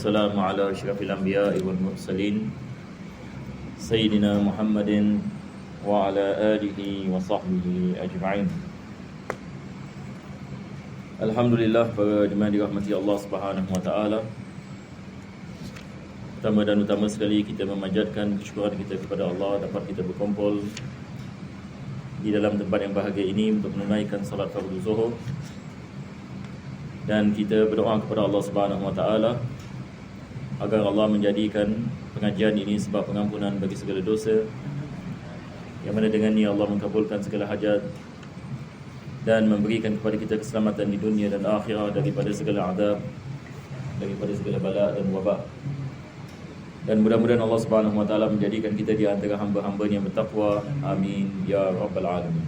wassalamu ala asyrafil anbiya'i wal mursalin Sayyidina Muhammadin wa ala alihi wa sahbihi ajma'in. Alhamdulillah, para jemaah dirahmati Allah Subhanahu wa taala. Pertama dan utama sekali kita memanjatkan kesyukuran kita kepada Allah dapat kita berkumpul di dalam tempat yang bahagia ini untuk menunaikan salat fardu zuhur. Dan kita berdoa kepada Allah Subhanahu wa taala agar Allah menjadikan pengajian ini sebab pengampunan bagi segala dosa, yang mana dengannya Allah mengabulkan segala hajat dan memberikan kepada kita keselamatan di dunia dan akhirat daripada segala azab, daripada segala bala dan wabak. Dan mudah-mudahan Allah Subhanahu wa taala menjadikan kita di antara hamba-hamba-Nya yang bertakwa. Amin ya rabbal alamin.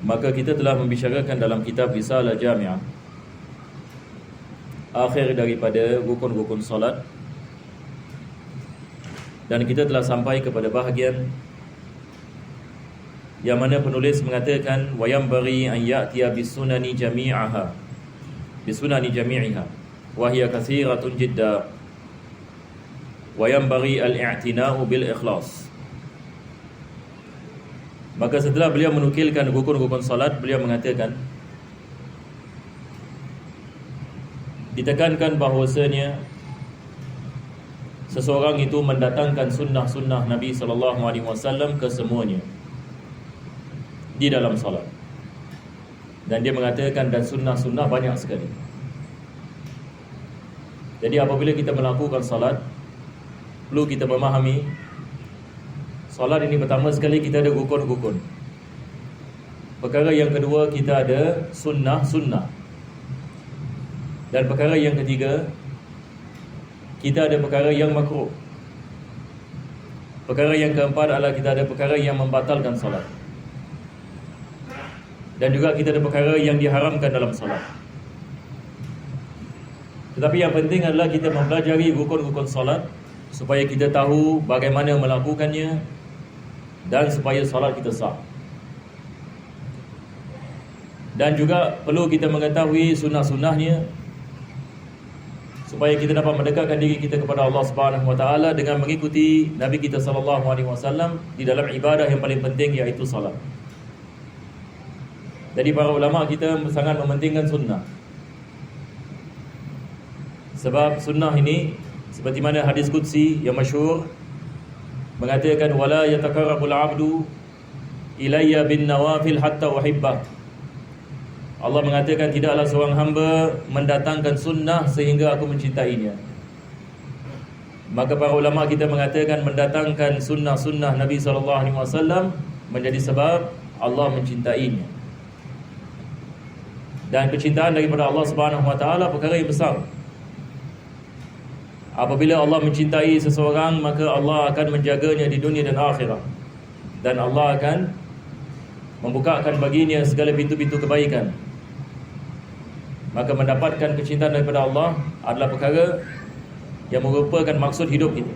Maka kita telah membicarakan dalam kitab Risalah Jami'ah akhir daripada rukun-rukun solat, dan kita telah sampai kepada bahagian yang mana penulis mengatakan wa yanbaghi an ya'tiya bisunani jami'aha wa hiya katsiratun jidda wa yanbaghi al-i'tina'u bil ikhlas. Maka setelah beliau menukilkan rukun-rukun salat, beliau mengatakan ditekankan bahawasanya seseorang itu mendatangkan sunnah-sunnah Nabi SAW ke semuanya di dalam salat. Dan dia mengatakan dan sunnah-sunnah banyak sekali. Jadi apabila kita melakukan salat, perlu kita memahami salat ini pertama sekali kita ada rukun-rukun. Perkara yang kedua kita ada sunnah-sunnah. Dan perkara yang ketiga kita ada perkara yang makruh. Perkara yang keempat adalah kita ada perkara yang membatalkan salat. Dan juga kita ada perkara yang diharamkan dalam salat. Tetapi yang penting adalah kita mempelajari rukun-rukun salat supaya kita tahu bagaimana melakukannya dan supaya salat kita sah. Dan juga perlu kita mengetahui sunnah-sunnahnya supaya kita dapat mendekatkan diri kita kepada Allah Subhanahu wa taala dengan mengikuti Nabi kita sallallahu alaihi wasallam di dalam ibadah yang paling penting, iaitu salat. Jadi para ulama kita sangat mementingkan sunnah. Sebab sunnah ini seperti mana hadis qudsi yang masyhur mengatakan wala yatakarrabul 'abdu ilayya bin nawafil hatta uhibbah. Allah mengatakan tidaklah seorang hamba mendatangkan sunnah sehingga aku mencintainya. Maka para ulama kita mengatakan mendatangkan sunnah-sunnah Nabi SAW menjadi sebab Allah mencintainya. Dan kecintaan daripada Allah Subhanahu wa taala perkara yang besar. Apabila Allah mencintai seseorang, maka Allah akan menjaganya di dunia dan akhirat. Dan Allah akan membukakan baginya segala pintu-pintu kebaikan. Maka mendapatkan kecintaan daripada Allah adalah perkara yang merupakan maksud hidup kita.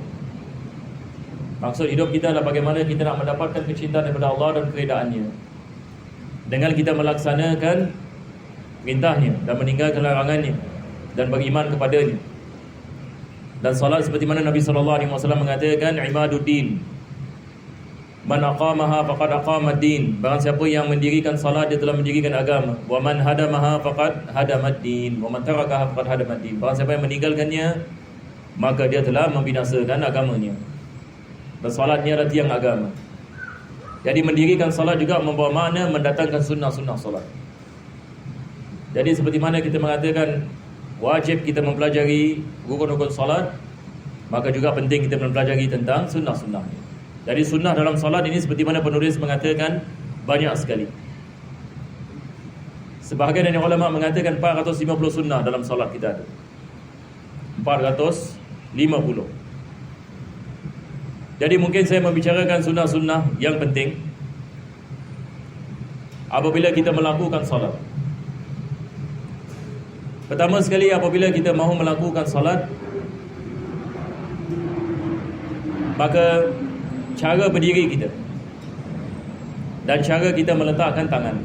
Maksud hidup kita adalah bagaimana kita nak mendapatkan kecintaan daripada Allah dan keredaannya dengan kita melaksanakan perintahnya dan meninggalkan larangannya dan beriman kepadanya. Dan salat seperti mana Nabi SAW mengatakan imaduddin man aqamaha faqad aqamad-din. Barang siapa yang mendirikan salat, dia telah mendirikan agama. Wa man hadamaha faqad hadamad-din wa man tarakaha faqad hadamad-din. Barang siapa yang meninggalkannya, maka dia telah membinasakan agamanya. Dan salat ni adalah tiang agama. Jadi mendirikan salat juga membawa makna mendatangkan sunnah-sunnah salat. Jadi seperti mana kita mengatakan wajib kita mempelajari rukun-rukun salat, maka juga penting kita mempelajari tentang sunnah-sunnahnya. Jadi sunnah dalam salat ini seperti mana penulis mengatakan banyak sekali. Sebahagian dari ulama mengatakan 450 sunnah dalam salat kita ada. 450. Jadi mungkin saya membicarakan sunnah-sunnah yang penting apabila kita melakukan salat. Pertama sekali, apabila kita mahu melakukan salat, maka cara berdiri kita dan cara kita meletakkan tangan.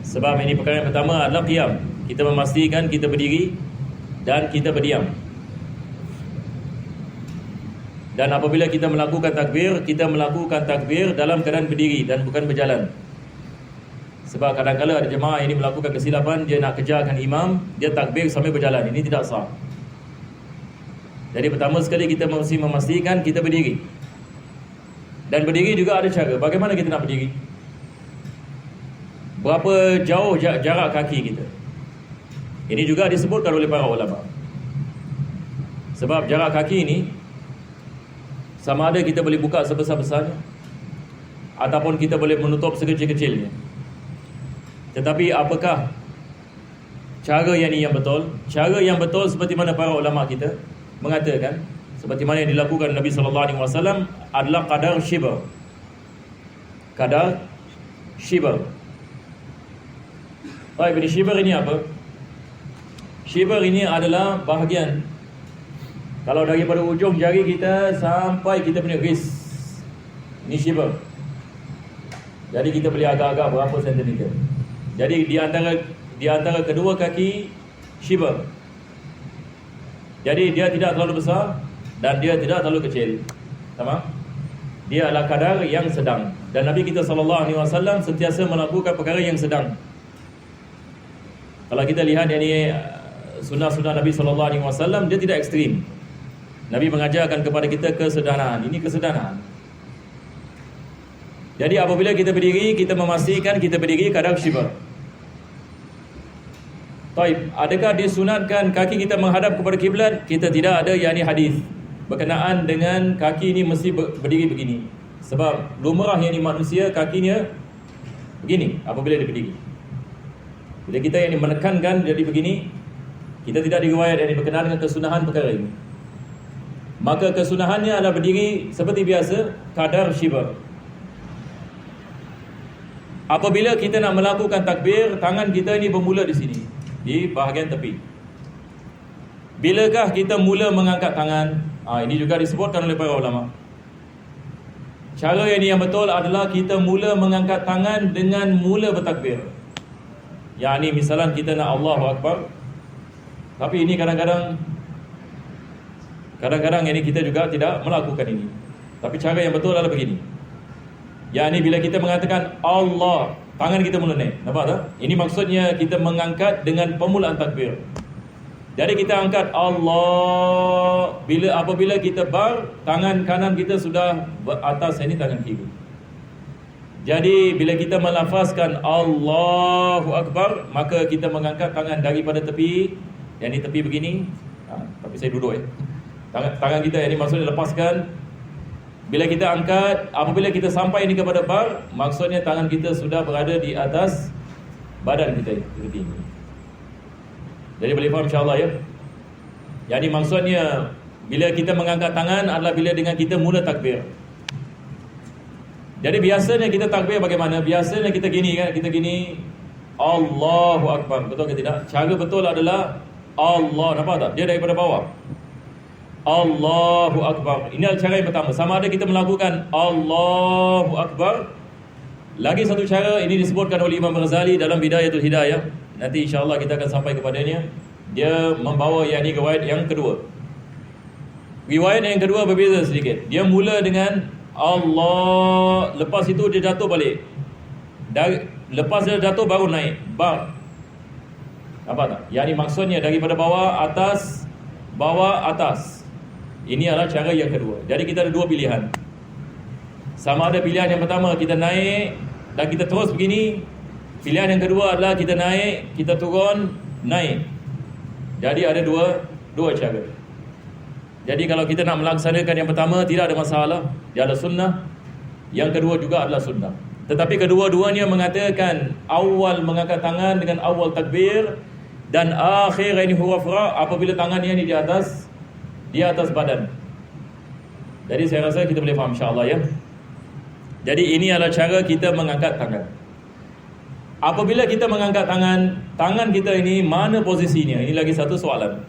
Sebab ini perkara yang pertama adalah qiyam. kita memastikan kita berdiri dan kita berdiam. Dan apabila kita melakukan takbir dalam keadaan berdiri dan bukan berjalan. Sebab kadang-kadang ada jemaah ini melakukan kesilapan, dia nak kejarkan imam, dia takbir sambil berjalan. Ini tidak sah. Jadi pertama sekali kita mesti memastikan kita berdiri. Dan berdiri juga ada cara. Bagaimana kita nak berdiri? Berapa jauh jarak kaki kita? Ini juga disebutkan oleh para ulama. Sebab jarak kaki ini sama ada kita boleh buka sebesar-besarnya ataupun kita boleh menutup sekecil-kecilnya. Tetapi apakah cara yang betul? Cara yang betul seperti mana para ulama kita mengatakan, seperti mana yang dilakukan Nabi SAW adalah qadar shibr. Qadar shibr. Baik, ini shibr ini apa? Shibr ini adalah bahagian, kalau daripada ujung jari kita sampai kita punya wrist, ini shibr. Jadi kita boleh agak-agak berapa sentimeter. Jadi di antara kedua kaki shibr. Jadi dia tidak terlalu besar dan dia tidak terlalu kecil. Tamam? Dia adalah kadar yang sedang. Dan Nabi kita SAW sentiasa melakukan perkara yang sedang. Kalau kita lihat ini sunnah-sunnah Nabi SAW, dia tidak ekstrim. Nabi mengajarkan kepada kita kesederhanaan. Ini kesederhanaan. Jadi apabila kita berdiri, kita memastikan kita berdiri kadar shibr. Taib, adakah disunatkan kaki kita menghadap kepada kiblat? Kita tidak ada yakni hadis berkenaan dengan kaki ini mesti berdiri begini. Sebab lumrah yakni manusia kakinya begini apabila dia berdiri. Bila kita yang menekankan jadi begini, kita tidak diriwayat yang berkenaan dengan kesunahan perkara ini. Maka kesunahannya adalah berdiri seperti biasa kadar shibr. Apabila kita nak melakukan takbir, tangan kita ini bermula di sini, di bahagian tepi. Bilakah kita mula mengangkat tangan? Ini juga disebutkan oleh para ulama. Cara yang betul adalah kita mula mengangkat tangan dengan mula bertakbir. Yang ini misalan kita nak Allahu Akbar, tapi ini kadang-kadang ini kita juga tidak melakukan ini. Tapi cara yang betul adalah begini. Yang ini bila kita mengatakan Allah, tangan kita mula naik. Nampak tak? Ini maksudnya kita mengangkat dengan permulaan takbir. Jadi kita angkat Allah. Apabila kita bar, tangan kanan kita sudah atas ini tangan kiri. Jadi bila kita melafazkan Allahu Akbar, maka kita mengangkat tangan daripada tepi. Yang ini tepi begini. Tapi saya duduk tangan kita yang ini maksudnya lepaskan. Bila kita angkat, apabila kita sampai ini kepada bar, maksudnya tangan kita sudah berada di atas badan kita ini. Jadi boleh faham insya-Allah ya. Jadi maksudnya bila kita mengangkat tangan adalah bila dengan kita mula takbir. Jadi biasanya kita takbir bagaimana? Biasanya kita gini kan, kita gini Allahu Akbar. Betul ke tidak? Cara betul adalah Allah, nampak tak? Dia daripada bawah. Allahu Akbar. Ini adalah cara yang pertama. Sama ada kita melakukan Allahu Akbar. Lagi satu cara, ini disebutkan oleh Imam Ghazali dalam Bidayatul Hidayah. Nanti insya-Allah kita akan sampai kepadanya. Dia membawa yang ini riwayat yang kedua. Riwayat yang kedua berbeza sedikit. Dia mula dengan Allah, lepas itu dia jatuh balik. Lepas dia jatuh baru naik. Apa tak? Yang ini maksudnya daripada bawah atas, bawah atas. Ini adalah cara yang kedua. Jadi kita ada dua pilihan. Sama ada pilihan yang pertama kita naik dan kita terus begini. Pilihan yang kedua adalah kita naik, kita turun, naik. Jadi ada dua cara. Jadi kalau kita nak melaksanakan yang pertama tidak ada masalah, dia adalah sunnah. Yang kedua juga adalah sunnah. Tetapi kedua-duanya mengatakan awal mengangkat tangan dengan awal takbir dan akhir ini huruf ra apabila tangannya ini di atas badan. Jadi saya rasa kita boleh faham insya-Allah ya. Jadi ini adalah cara kita mengangkat tangan. Apabila kita mengangkat tangan kita ini mana posisinya? Ini lagi satu soalan.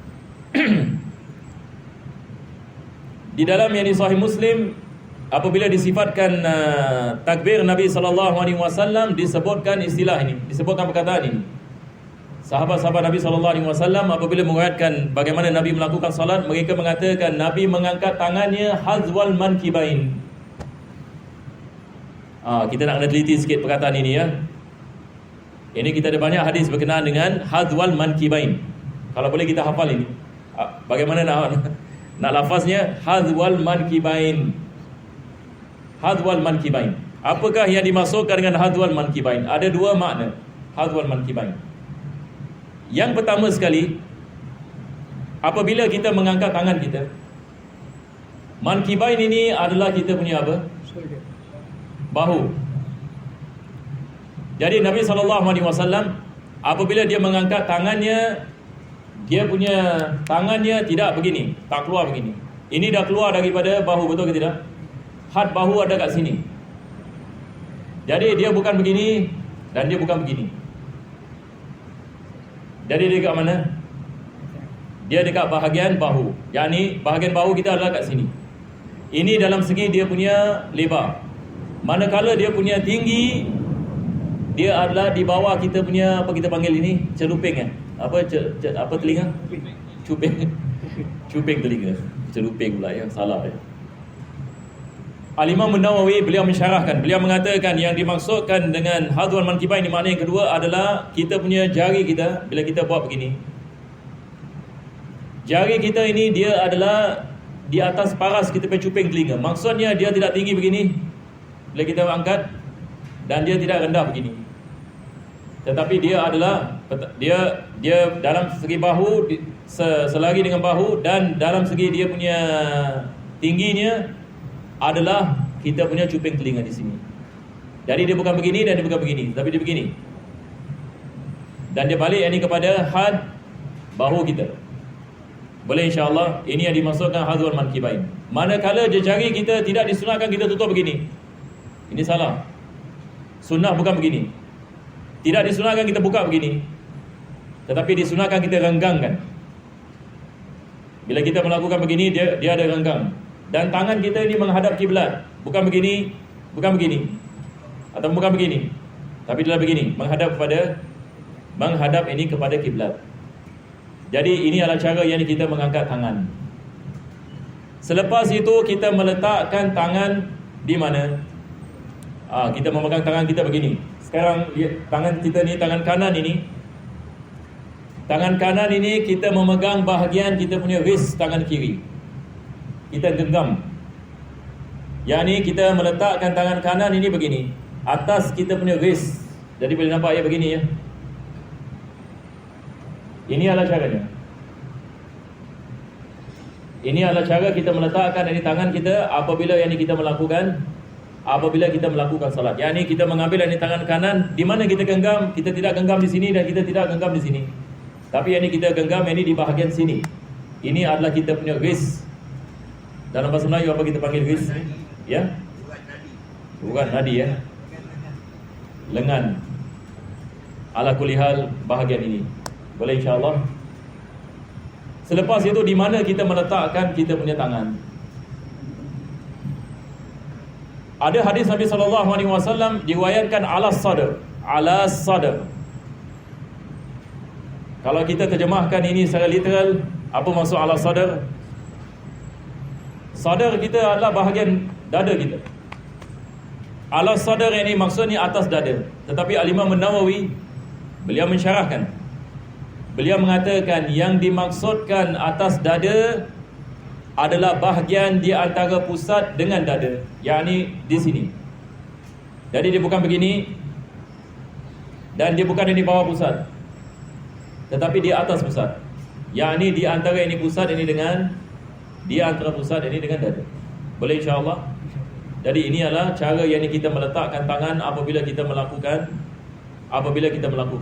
Di dalam yang di Sahih Muslim, apabila disifatkan takbir Nabi SAW disebutkan istilah ini, disebutkan perkataan ini. sahabat-sahabat Nabi SAW apabila meriwayatkan bagaimana Nabi melakukan salat, mereka mengatakan Nabi mengangkat tangannya hazwal mankibain. Kita nak kena teliti sikit perkataan ini ya. Ini kita ada banyak hadis berkenaan dengan hazwal mankibain. Kalau boleh kita hafal ini. Bagaimana nak lafaznya? Hazwal mankibain. Hazwal mankibain. Apakah yang dimaksudkan dengan hazwal mankibain? Ada dua makna hazwal mankibain. Yang pertama sekali, apabila kita mengangkat tangan kita, mankibain ini adalah kita punya apa? Bahu. Jadi Nabi SAW apabila dia mengangkat tangannya, dia punya tangannya tidak begini, tak keluar begini. Ini dah keluar daripada bahu, betul ke tidak? Had bahu ada kat sini. Jadi dia bukan begini dan dia bukan begini. Jadi dia dekat mana? Dia dekat bahagian bahu. Yakni bahagian bahu kita adalah kat sini. Ini dalam segi dia punya lebar. Manakala dia punya tinggi, dia adalah di bawah kita punya, apa kita panggil ini? Celuping kan? Apa telinga? Cuping. Cuping telinga. Celuping pula ya, salah ya. Al-Imam An-Nawawi beliau mensyarahkan, beliau mengatakan yang dimaksudkan dengan hadwal mankibain ini, makna yang kedua adalah kita punya jari kita bila kita buat begini. Jari kita ini dia adalah di atas paras kita punya cuping telinga. Maksudnya dia tidak tinggi begini bila kita angkat, dan dia tidak rendah begini. Tetapi dia adalah dia dalam segi bahu selari dengan bahu, dan dalam segi dia punya tingginya adalah kita punya cuping telinga di sini. Jadi dia bukan begini dan dia bukan begini, tapi dia begini. Dan dia balik ini kepada had bahu kita. Boleh insya-Allah. Ini yang dimaksudkan hadwal mankibain. Manakala jari kita tidak disunatkan kita tutup begini. Ini salah. Sunnah bukan begini. Tidak disunatkan kita buka begini. Tetapi disunatkan kita renggangkan. Bila kita melakukan begini, dia ada renggang. Dan tangan kita ini menghadap kiblat. Bukan begini, bukan begini, atau bukan begini, tapi adalah begini, menghadap ini kepada kiblat. Jadi ini adalah cara yang kita mengangkat tangan. Selepas itu kita meletakkan tangan di mana? Kita memegang tangan kita begini. Sekarang tangan kita ni, tangan kanan ini. Tangan kanan ini kita memegang bahagian kita punya wrist tangan kiri. Kita genggam. Yang ni kita meletakkan tangan kanan ini begini, atas kita punya wrist. Jadi boleh nampak ya begini ya. Ini adalah caranya. Ini adalah cara kita meletakkan ini tangan kita apabila kita melakukan salat. Yang ni kita mengambil ini tangan kanan, di mana kita genggam, kita tidak genggam di sini dan kita tidak genggam di sini. Tapi yang ni kita genggam ini di bahagian sini. Ini adalah kita punya wrist. Dalam bahasa Melayu apa kita panggil wrist? Ya? Bukan nadi ya. Lengan. Ala kulli hal bahagian ini. Boleh insya-Allah. Selepas itu di mana kita meletakkan kita punya tangan? Ada hadis Nabi SAW diriwayatkan ala sadr. Ala sadr. Kalau kita terjemahkan ini secara literal, apa maksud ala sadr? Sadar kita adalah bahagian dada kita. Ala sadar ini maksudnya atas dada. Tetapi Al-Imam An-Nawawi beliau mensyarahkan. Beliau mengatakan yang dimaksudkan atas dada adalah bahagian di antara pusat dengan dada, yakni di sini. Jadi dia bukan begini dan dia bukan di bawah pusat, tetapi di atas pusat. Yakni di antara ini pusat ini dengan antara pusat ini dengan dada. Boleh insya-Allah. Jadi ini adalah cara yang kita meletakkan tangan apabila kita melakukan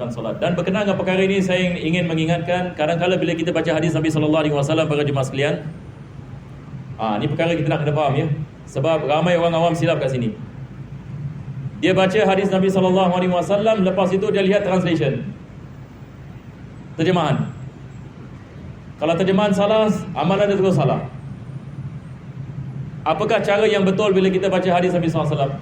solat. Dan berkenaan dengan perkara ini saya ingin mengingatkan, kadang-kadang bila kita baca hadis Nabi SAW para jemaah sekalian, ini perkara kita nak kena faham ya. Sebab ramai orang awam silap kat sini. Dia baca hadis Nabi SAW, lepas itu dia lihat translation, terjemahan. Kalau terjemahan salah, amalan dia terus salah. Apakah cara yang betul bila kita baca hadis Nabi SAW?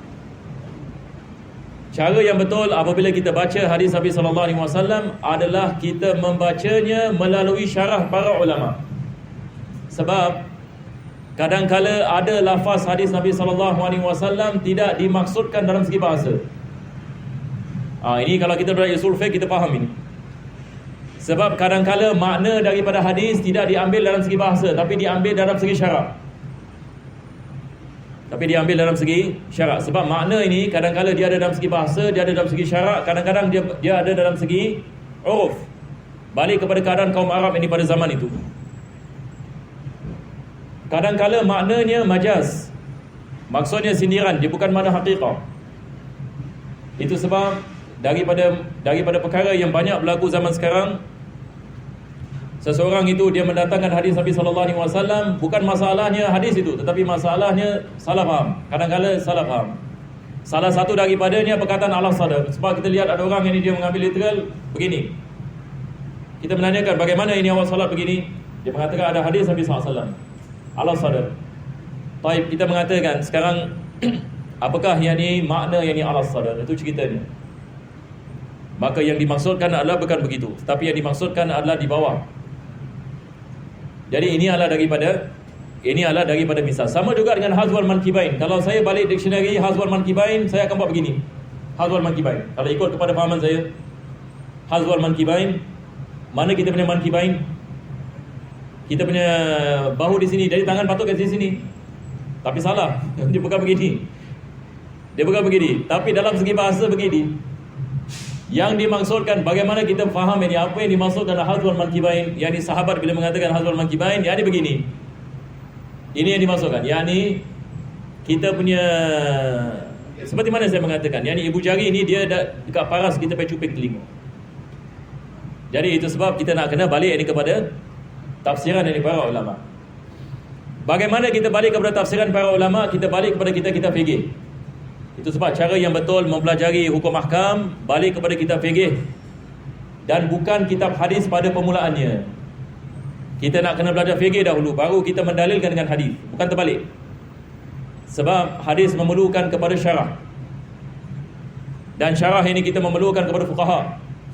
Cara yang betul apabila kita baca hadis Nabi SAW adalah kita membacanya melalui syarah para ulama. Sebab kadang-kala ada lafaz hadis Nabi SAW tidak dimaksudkan dalam segi bahasa. Ini kalau kita belajar usul fiqh kita faham ini. Sebab kadang-kala makna daripada hadis tidak diambil dalam segi bahasa, tapi diambil dalam segi syarak. Sebab makna ini kadang-kala dia ada dalam segi bahasa, dia ada dalam segi syarak, kadang-kadang dia ada dalam segi uruf. Balik kepada keadaan kaum Arab ini pada zaman itu. Kadang-kala maknanya majaz, maksudnya sindiran, dia bukan makna haqiqah. Itu sebab daripada perkara yang banyak berlaku zaman sekarang, seseorang itu dia mendatangkan hadis Nabi SAW, bukan masalahnya hadis itu, tetapi masalahnya salah faham. Kadang-kala salah faham. Salah satu daripadanya perkataan Allah sadar. Sebab kita lihat ada orang yang dia mengambil literal begini. Kita menanyakan bagaimana ini awak salat begini, dia mengatakan ada hadis Nabi SAW, Allah sadar. Taib, kita mengatakan sekarang apakah yang ini makna yang ini Allah sadar? Itu ceritanya. Maka yang dimaksudkan adalah bukan begitu, tapi yang dimaksudkan adalah di bawah. Jadi ini adalah daripada misal. Sama juga dengan hazwal mankibain. Kalau saya balik dictionary hazwal mankibain, saya akan buat begini. Hazwal mankibain. Kalau ikut kepada fahaman saya, hazwal mankibain, mana kita punya mankibain? Kita punya bahu di sini, jadi tangan patut kat sini. Tapi salah. Dia bukan begini. Tapi dalam segi bahasa begini. Yang dimaksudkan bagaimana kita faham ini, apa yang dimaksud dalam hazwal mankibain, yakni sahabat bila mengatakan hazwal mankibain, yakni begini. Ini yang dimaksudkan, yakni kita punya, seperti mana saya mengatakan, yakni ibu jari ini dia dekat paras kita pergi cuping telinga. Jadi itu sebab kita nak kena balik ini kepada tafsiran dari para ulama. Bagaimana kita balik kepada tafsiran para ulama? Kita balik kepada kita fikih. Itu sebab cara yang betul mempelajari hukum ahkam, balik kepada kitab fiqh dan bukan kitab hadis pada permulaannya. Kita nak kena belajar fiqh dahulu, baru kita mendalilkan dengan hadis, bukan terbalik. Sebab hadis memerlukan kepada syarah, dan syarah ini kita memerlukan kepada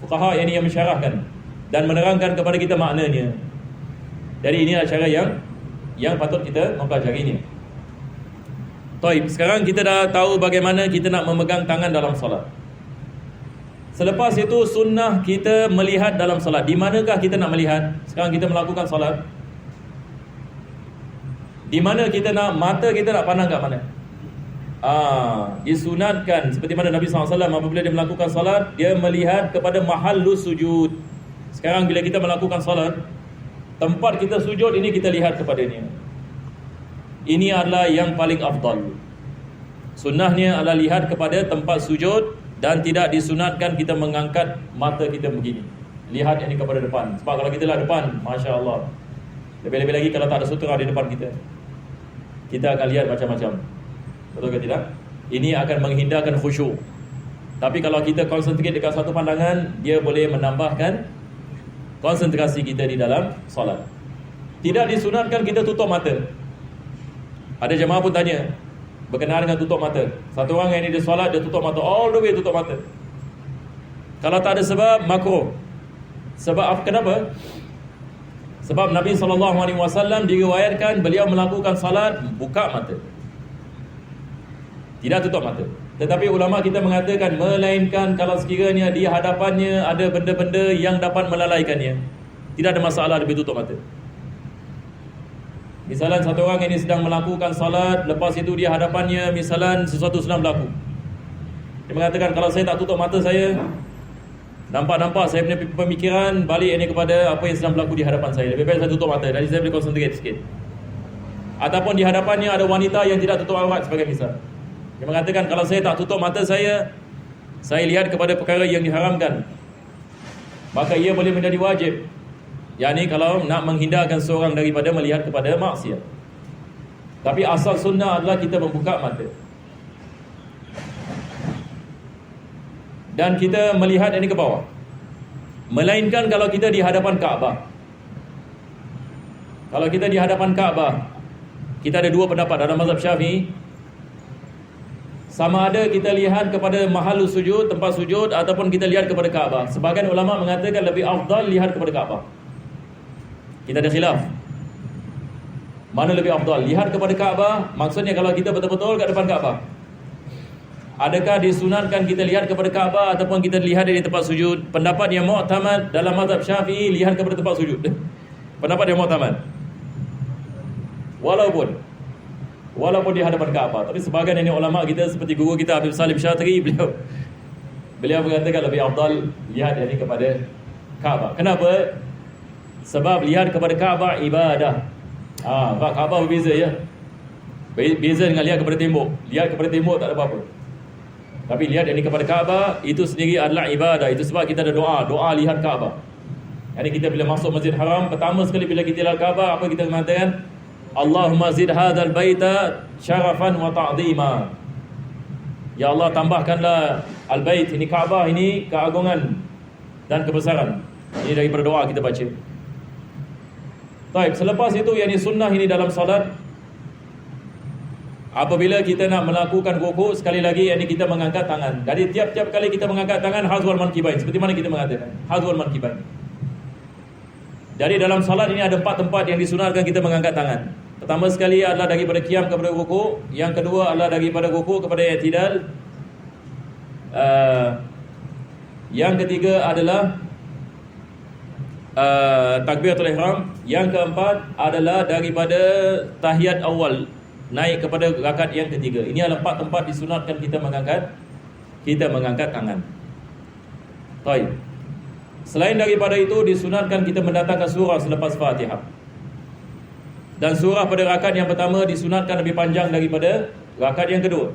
fuqaha yang mensyarahkan dan menerangkan kepada kita maknanya. Jadi ini adalah cara yang patut kita mempelajarinya. Taib, sekarang kita dah tahu bagaimana kita nak memegang tangan dalam solat. Selepas itu sunnah kita melihat dalam solat. Di manakah kita nak melihat? Sekarang kita melakukan solat. Di mana kita nak, mata kita nak pandang kat mana? Disunatkan seperti mana Nabi SAW apabila dia melakukan solat, dia melihat kepada mahallus sujud. Sekarang bila kita melakukan solat, tempat kita sujud ini kita lihat kepadanya. Ini adalah yang paling afdal. Sunnahnya adalah lihat kepada tempat sujud dan tidak disunatkan kita mengangkat mata kita begini. Lihat ini kepada depan. Sebab kalau kita lihat depan, Masya Allah, lebih-lebih lagi kalau tak ada sutra di depan kita, kita akan lihat macam-macam. Betul ke tidak? Ini akan menghindarkan khusyuk. Tapi kalau kita konsentrate dekat satu pandangan, dia boleh menambahkan konsentrasi kita di dalam solat. Tidak disunatkan kita tutup mata. Ada jemaah pun tanya berkenaan dengan tutup mata. Satu orang yang ini dia solat, dia tutup mata, all the way tutup mata. Kalau tak ada sebab, makruh. Sebab kenapa? Sebab Nabi SAW diriwayatkan beliau melakukan salat buka mata, tidak tutup mata. Tetapi ulama kita mengatakan melainkan kalau sekiranya di hadapannya ada benda-benda yang dapat melalaikannya, tidak ada masalah lebih tutup mata. Misalan satu orang ini sedang melakukan salat, lepas itu di hadapannya misalan sesuatu sedang berlaku. Dia mengatakan kalau saya tak tutup mata saya, nampak saya punya pemikiran balik ini kepada apa yang sedang berlaku di hadapan saya. Lebih baik saya tutup mata, jadi saya boleh concentrate sikit. Ataupun di hadapannya ada wanita yang tidak tutup aurat sebagai misal. Dia mengatakan kalau saya tak tutup mata saya lihat kepada perkara yang diharamkan, maka ia boleh menjadi wajib. Yani kalau nak menghindarkan seorang daripada melihat kepada maksiat. Tapi asal sunnah adalah kita membuka mata. Dan kita melihat ini ke bawah. Melainkan kalau kita di hadapan Kaabah. Kalau kita di hadapan Kaabah, kita ada dua pendapat dalam mazhab Syafi'i. sama ada kita lihat kepada mahal sujud, tempat sujud, ataupun kita lihat kepada Kaabah. Sebahagian ulama mengatakan lebih afdal lihat kepada Kaabah. Kita ada khilaf, mana lebih afdal, lihat kepada Kaabah. Maksudnya kalau kita betul-betul kat depan Kaabah, adakah disunatkan kita lihat kepada Kaabah ataupun kita lihat dari tempat sujud? Pendapat yang mu'tamad dalam mazhab Syafi'i, lihat kepada tempat sujud. Pendapat yang mu'tamad, walaupun di hadapan Kaabah. Tapi sebahagian ini ulama kita seperti guru kita Habib Salim Syatri, beliau mengatakan lebih afdal lihat dari kepada Kaabah. Kenapa? Sebab lihat kepada Kaabah ibadah. Kaabah berbeza ya. Beza dengan lihat kepada tembok. Lihat kepada tembok tak ada apa-apa. Tapi lihat dari kepada Kaabah itu sendiri adalah ibadah. Itu sebab kita ada doa lihat Kaabah. Jadi kita bila masuk Masjid Haram, pertama sekali bila kita lihat Kaabah, apa kita mengatakan? Allahumma zid hadzal baita syarafan wa ta'zima. Ya Allah, tambahkanlah al-bait ini, Kaabah ini, keagungan dan kebesaran. Ini daripada doa kita baca. Baik, selepas itu yang sunnah ini dalam salat, apabila kita nak melakukan rukuk, sekali lagi yang kita mengangkat tangan. Jadi tiap-tiap kali kita mengangkat tangan hazwal mankibain, seperti mana kita mengatakan hazwal mankibain. Jadi dalam salat ini ada 4 tempat yang disunatkan kita mengangkat tangan. Pertama sekali adalah daripada qiyam kepada rukuk, yang kedua adalah daripada rukuk kepada i'tidal, yang ketiga adalah takbiratul ihram, yang keempat adalah daripada tahiyat awal naik kepada rakaat yang ketiga. Ini adalah 4 tempat disunatkan kita mengangkat tangan. Baik. Selain daripada itu, disunatkan kita mendatangkan surah selepas Fatihah. Dan surah pada rakaat yang pertama disunatkan lebih panjang daripada rakaat yang kedua.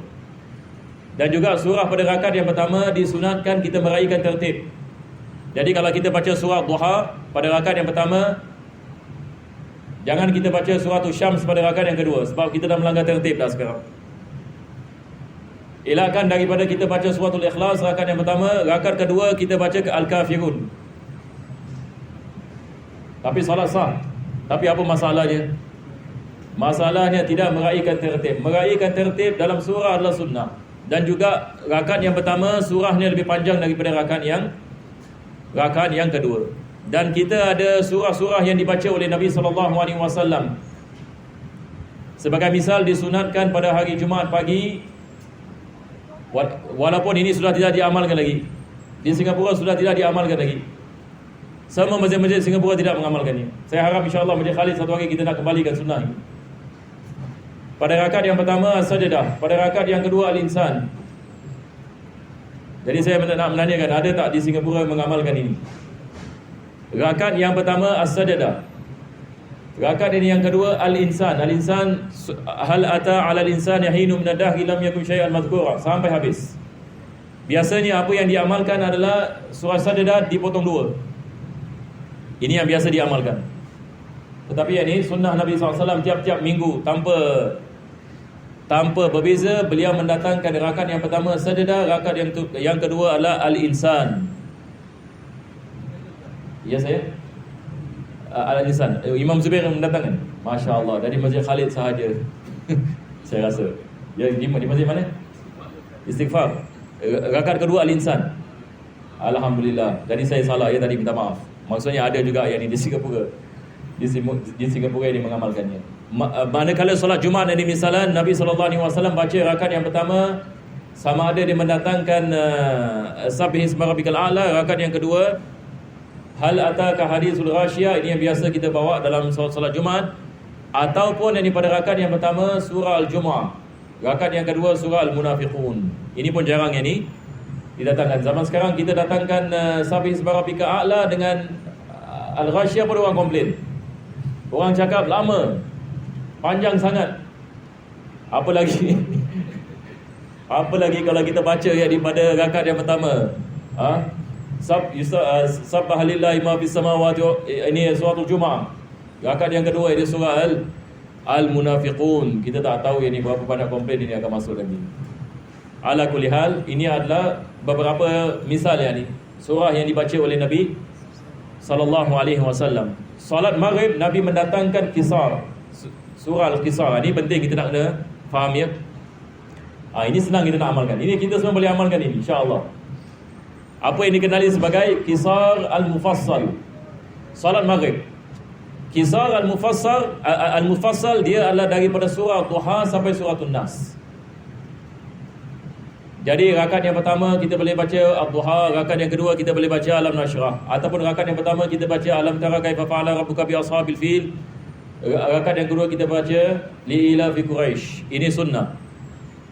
Dan juga surah pada rakaat yang pertama disunatkan kita meraihkan tertib. Jadi kalau kita baca surah Duha pada rakaat yang pertama, jangan kita baca surah Syams pada rakaat yang kedua, sebab kita dah melanggar tertib dah sekarang. Elakkan daripada kita baca suratul Ikhlas rakaat yang pertama, rakaat kedua kita baca ke Al-Kafirun. Tapi salat sah. Tapi apa masalahnya? Masalahnya tidak meraihkan tertib. Meraihkan tertib dalam surah adalah sunnah. Dan juga rakaat yang pertama surahnya lebih panjang daripada rakaat yang kedua. Dan kita ada surah-surah yang dibaca oleh Nabi SAW. Sebagai misal, disunatkan pada hari Jumaat pagi, walaupun ini sudah tidak diamalkan lagi. Di Singapura sudah tidak diamalkan lagi. Semua masjid-masjid Singapura tidak mengamalkannya. Saya harap insya-Allah Masjid Khalid satu hari kita nak kembalikan sunnah ini. Pada rakaat yang pertama As-Sajdah, pada rakaat yang kedua Al-Insan. Jadi saya nak menanyakan, ada tak di Singapura mengamalkan ini? Rakaat yang pertama As-Sajdah, rakaat ini yang kedua Al-Insan. Al-Insan, hal ata 'alal insani hinun min ad-dahri lam yakun syai'an madhkura, sampai habis. Biasanya apa yang diamalkan adalah surah Sajdah dipotong 2. Ini yang biasa diamalkan. Tetapi ini sunnah Nabi SAW tiap-tiap minggu tanpa berbeza, beliau mendatangkan rakaat yang pertama Sajdah, rakaat yang kedua adalah Al-Insan. Ya saya? Al-Insan. Imam Zubair mendatangkan. Masya Allah, dari Masjid Khalid sahaja. Saya rasa. Ya, di masjid mana? Istighfar. Rakaat kedua Al-Insan. Alhamdulillah. Jadi saya salah ya tadi, minta maaf. Maksudnya ada juga yang di Singapura. Di Singapura ini mengamalkannya. Manakala solat Jumaat ini misalnya Nabi SAW baca rakaat yang pertama, sama ada dia mendatangkan Sabbih isma rabbikal a'la. Rakaat yang kedua hal ataka hadithul ghasyiyah. Ini yang biasa kita bawa dalam solat Jumaat. Ataupun yang pada rakaat yang pertama surah Al-Jumu'ah, rakaat yang kedua surah Al-Munafiqun. Ini pun jarang yang ini didatangkan. Zaman sekarang kita datangkan Sabbih isma rabbikal a'la dengan Al-Ghasyiyah pun orang komplain. Orang cakap lama, panjang sangat. Apa lagi kalau kita baca ya daripada rakaat yang pertama, Subhanallahi ma fis samawati, ini suratul Jumaah. Rakaat yang kedua ini surah Al-Munafiqun. Kita tak tahu ini berapa banyak komplain ini akan masuk lagi. Ala kulli hal, ini adalah beberapa misal yang ni surah yang dibaca oleh Nabi sallallahu alaihi wasallam. Salat Maghrib Nabi mendatangkan Qisar, surah Al-Qisar. Ini penting kita nak kena faham ya. Ini senang kita nak amalkan. Ini kita semua boleh amalkan ini, insya-Allah. Apa yang dikenali sebagai qisar al-mufassal. Salat maghrib. Qisar al-mufassal dia adalah daripada surah Duha sampai surah An-Nas. Jadi rakaat yang pertama kita boleh baca Ad-Duha, rakaat yang kedua kita boleh baca Alam Nashrah, ataupun rakaat yang pertama kita baca Alam Tara Kaifa Fa'ala Rabbuka bi Ashabil Fil, rakaat yang kedua kita baca Li Ila fi Quraisy. Ini sunnah.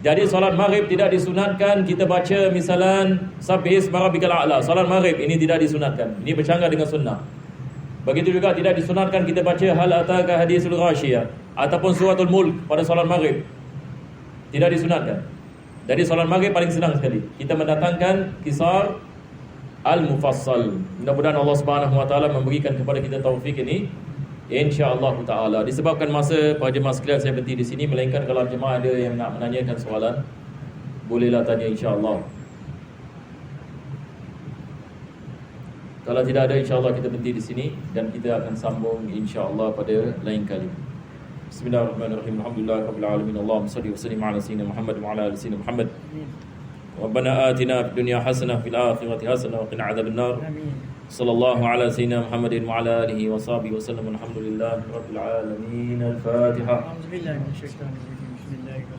Jadi solat maghrib tidak disunatkan kita baca misalan Sabbih isma rabbikal a'la. Solat maghrib ini tidak disunatkan. Ini bercanggah dengan sunnah. Begitu juga tidak disunatkan kita baca Hal ataka hadisul ghashiyah ataupun suratul Mulk pada solat maghrib. Tidak disunatkan. Jadi solat maghrib paling senang sekali. Kita mendatangkan qisar al-mufassal. Mudah-mudahan Allah Subhanahu wa taala memberikan kepada kita taufik ini, insya-Allah taala. Disebabkan masa, para jemaah sekalian saya berhenti di sini, melainkan kalau jemaah ada yang nak menanyakan soalan, bolehlah tanya insya-Allah. Kalau tidak ada, insya-Allah kita berhenti di sini dan kita akan sambung insya-Allah pada lain kali. Bismillahirrahmanirrahim. Alhamdulillahirabbil alamin. Allahumma shalli wa sallim ala sayyidina Muhammad wa ala ali sayyidina Muhammad. Rabbana atina fid dunya hasanah fil akhirati hasanah wa qina adzabannar. Amin. Sallallahu ala sayyidina Muhammadin wa ala alihi wa sahbihi wa sallam. Alhamdulillahirabbil alamin. Al-Fatihah. A'udzu billahi minasyaitonir rajim. Bismillahirrahmanirrahim.